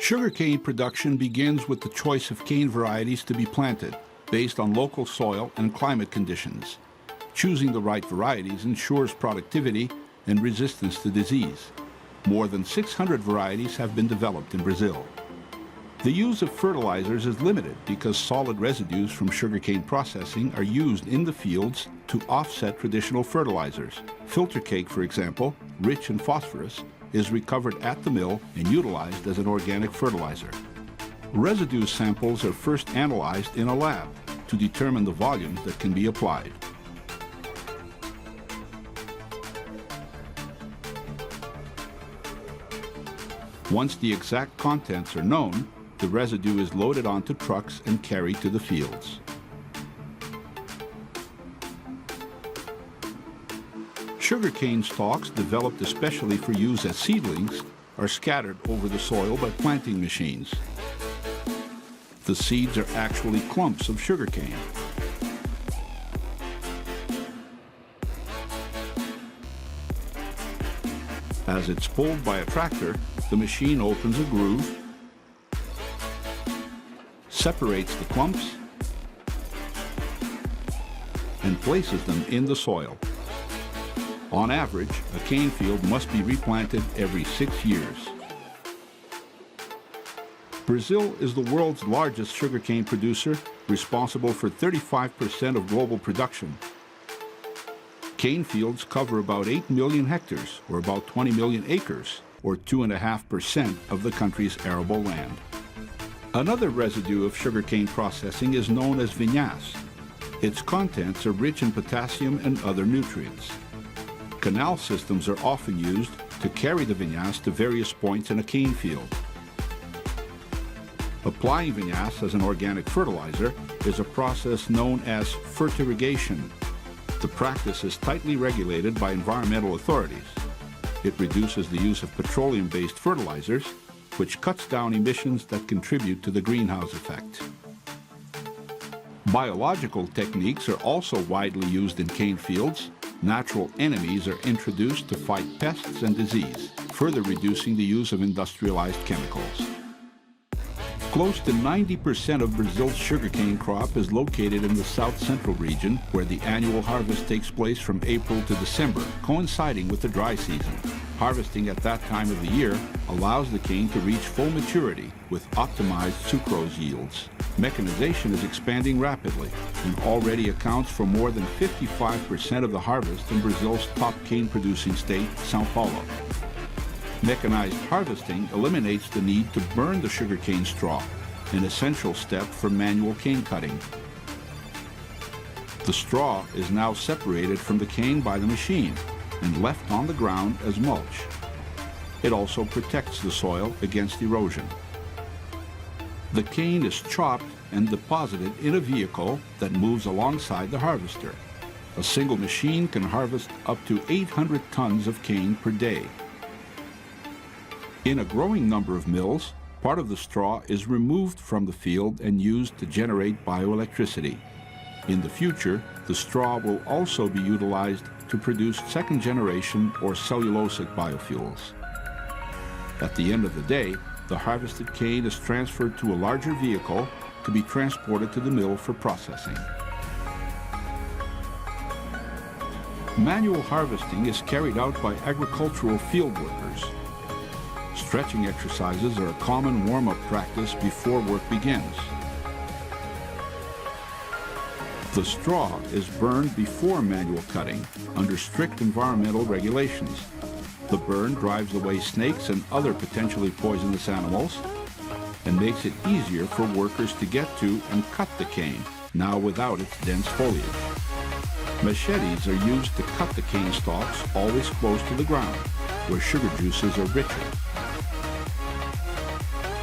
Sugarcane production begins with the choice of cane varieties to be planted, based on local soil and climate conditions. Choosing the right varieties ensures productivity and resistance to disease. More than 600 varieties have been developed in Brazil. The use of fertilizers is limited because solid residues from sugarcane processing are used in the fields to offset traditional fertilizers. Filter cake, for example, rich in phosphorus, is recovered at the mill and utilized as an organic fertilizer. Residue samples are first analyzed in a lab to determine the volumes that can be applied. Once the exact contents are known, the residue is loaded onto trucks and carried to the fields. Sugarcane stalks, developed especially for use as seedlings, are scattered over the soil by planting machines. The seeds are actually clumps of sugarcane. As it's pulled by a tractor, the machine opens a groove, separates the clumps, and places them in the soil. On average, a cane field must be replanted every 6 years. Brazil is the world's largest sugarcane producer, responsible for 35% of global production. Cane fields cover about 8 million hectares, or about 20 million acres, or 2.5% of the country's arable land. Another residue of sugarcane processing is known as vinasse. Its contents are rich in potassium and other nutrients. Canal systems are often used to carry the vinasse to various points in a cane field. Applying vinasse as an organic fertilizer is a process known as fertirrigation. The practice is tightly regulated by environmental authorities. It reduces the use of petroleum-based fertilizers, which cuts down emissions that contribute to the greenhouse effect. Biological techniques are also widely used in cane fields. Natural enemies are introduced to fight pests and disease, further reducing the use of industrialized chemicals. Close to 90% of Brazil's sugarcane crop is located in the south-central region, where the annual harvest takes place from April to December, coinciding with the dry season. Harvesting at that time of the year allows the cane to reach full maturity with optimized sucrose yields. Mechanization is expanding rapidly and already accounts for more than 55% of the harvest in Brazil's top cane-producing state, São Paulo. Mechanized harvesting eliminates the need to burn the sugarcane straw, an essential step for manual cane cutting. The straw is now separated from the cane by the machine and left on the ground as mulch. It also protects the soil against erosion. The cane is chopped and deposited in a vehicle that moves alongside the harvester. A single machine can harvest up to 800 tons of cane per day. In a growing number of mills, part of the straw is removed from the field and used to generate bioelectricity. In the future, the straw will also be utilized to produce second-generation or cellulosic biofuels. At the end of the day, the harvested cane is transferred to a larger vehicle to be transported to the mill for processing. Manual harvesting is carried out by agricultural field workers. Stretching exercises are a common warm-up practice before work begins. The straw is burned before manual cutting under strict environmental regulations. The burn drives away snakes and other potentially poisonous animals and makes it easier for workers to get to and cut the cane, now without its dense foliage. Machetes are used to cut the cane stalks always close to the ground, where sugar juices are richer.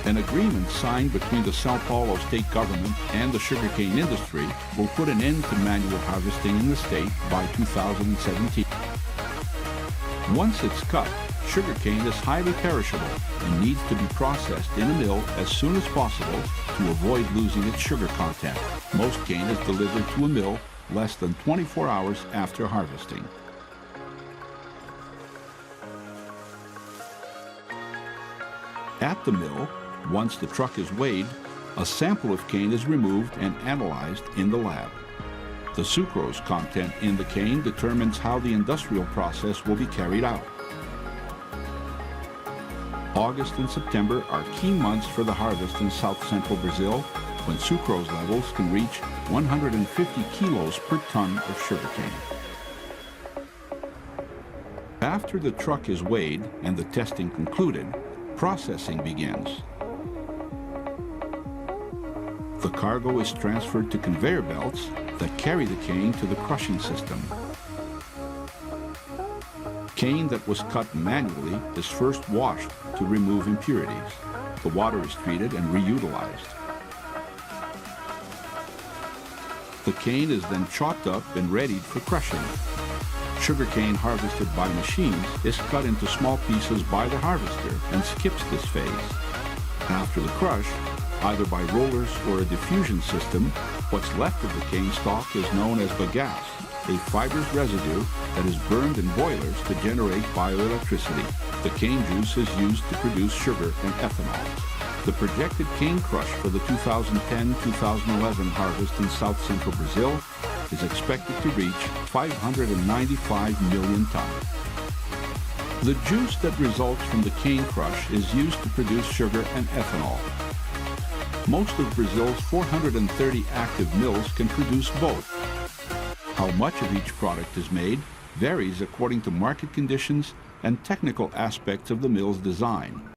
An agreement signed between the São Paulo state government and the sugarcane industry will put an end to manual harvesting in the state by 2017. Once it's cut, sugarcane is highly perishable and needs to be processed in a mill as soon as possible to avoid losing its sugar content. Most cane is delivered to a mill less than 24 hours after harvesting. At the mill, Once the truck is weighed, a sample of cane is removed and analyzed in the lab. The sucrose content in the cane determines how the industrial process will be carried out. August and September are key months for the harvest in south-central Brazil, when sucrose levels can reach 150 kilos per ton of sugarcane. After the truck is weighed and the testing concluded, processing begins. The cargo is transferred to conveyor belts that carry the cane to the crushing system. Cane that was cut manually is first washed to remove impurities. The water is treated and reutilized. The cane is then chopped up and readied for crushing. Sugarcane harvested by machines is cut into small pieces by the harvester and skips this phase. After the crush, either by rollers or a diffusion system, what's left of the cane stalk is known as bagasse, a fibrous residue that is burned in boilers to generate bioelectricity. The cane juice is used to produce sugar and ethanol. The projected cane crush for the 2010-2011 harvest in south-central Brazil is expected to reach 595 million tons. The juice that results from the cane crush is used to produce sugar and ethanol. Most of Brazil's 430 active mills can produce both. How much of each product is made varies according to market conditions and technical aspects of the mill's design.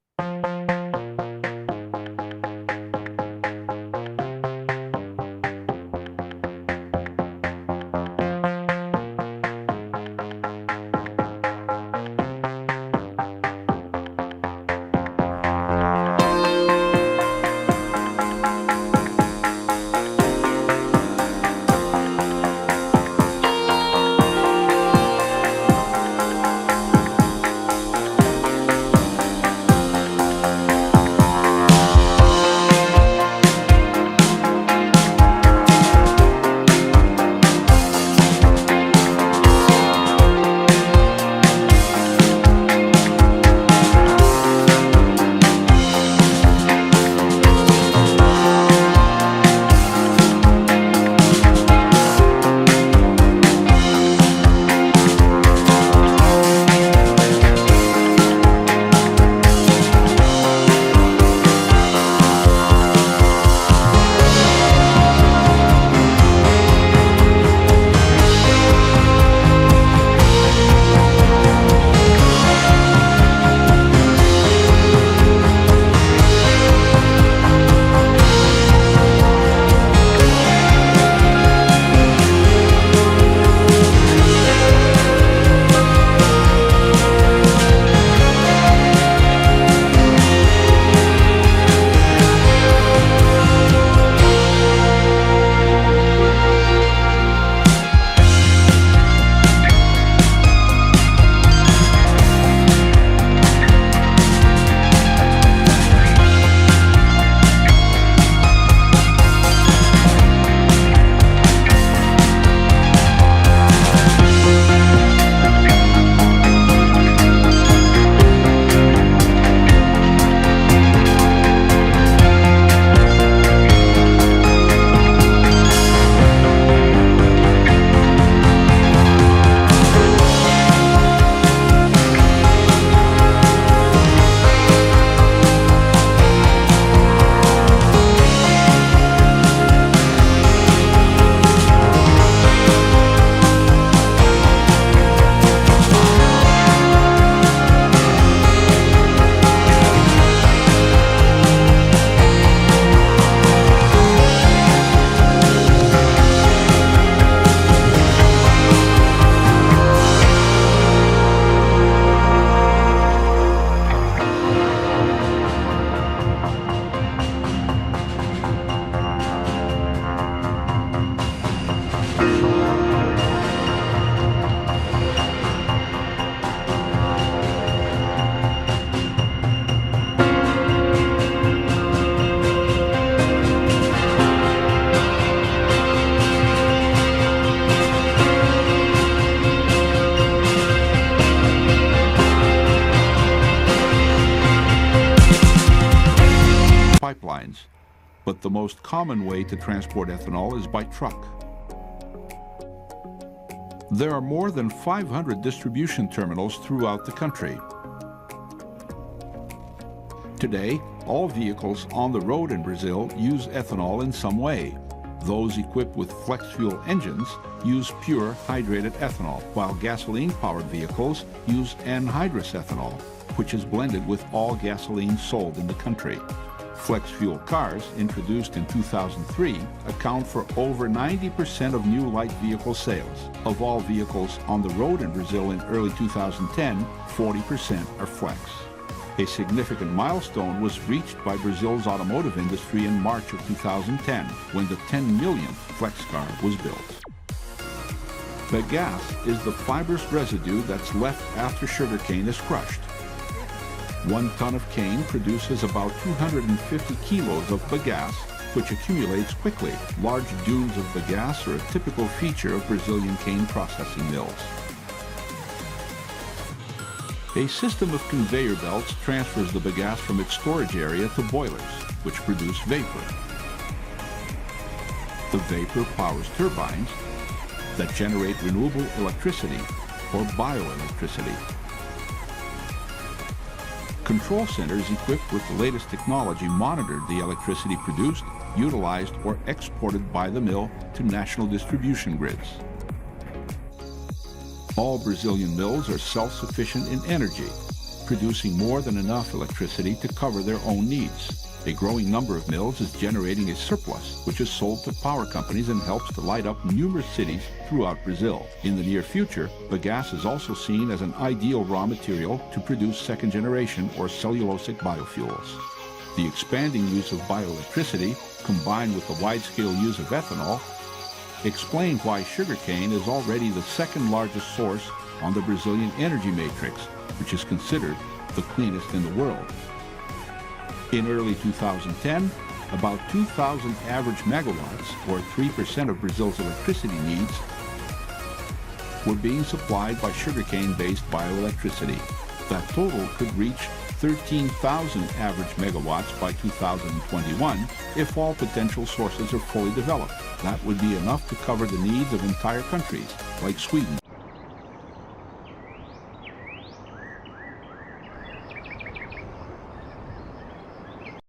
pipelines, but the most common way to transport ethanol is by truck. There are more than 500 distribution terminals throughout the country. Today, all vehicles on the road in Brazil use ethanol in some way. Those equipped with flex fuel engines use pure hydrated ethanol, while gasoline-powered vehicles use anhydrous ethanol, which is blended with all gasoline sold in the country. Flex fuel cars, introduced in 2003, account for over 90% of new light vehicle sales. Of all vehicles on the road in Brazil in early 2010, 40% are flex. A significant milestone was reached by Brazil's automotive industry in March of 2010, when the 10 millionth flex car was built. Bagasse is the fibrous residue that's left after sugarcane is crushed. 1 ton of cane produces about 250 kilos of bagasse, which accumulates quickly. Large dunes of bagasse are a typical feature of Brazilian cane processing mills. A system of conveyor belts transfers the bagasse from its storage area to boilers, which produce vapor. The vapor powers turbines that generate renewable electricity, or bioelectricity. Control centers equipped with the latest technology monitored the electricity produced, utilized, or exported by the mill to national distribution grids. All Brazilian mills are self-sufficient in energy, producing more than enough electricity to cover their own needs. A growing number of mills is generating a surplus, which is sold to power companies and helps to light up numerous cities throughout Brazil. In the near future, bagasse is also seen as an ideal raw material to produce second-generation or cellulosic biofuels. The expanding use of bioelectricity, combined with the wide-scale use of ethanol, explain why sugarcane is already the second largest source on the Brazilian energy matrix, which is considered the cleanest in the world. In early 2010, about 2,000 average megawatts, or 3% of Brazil's electricity needs, were being supplied by sugarcane-based bioelectricity. That total could reach 13,000 average megawatts by 2021 if all potential sources are fully developed. That would be enough to cover the needs of entire countries, like Sweden.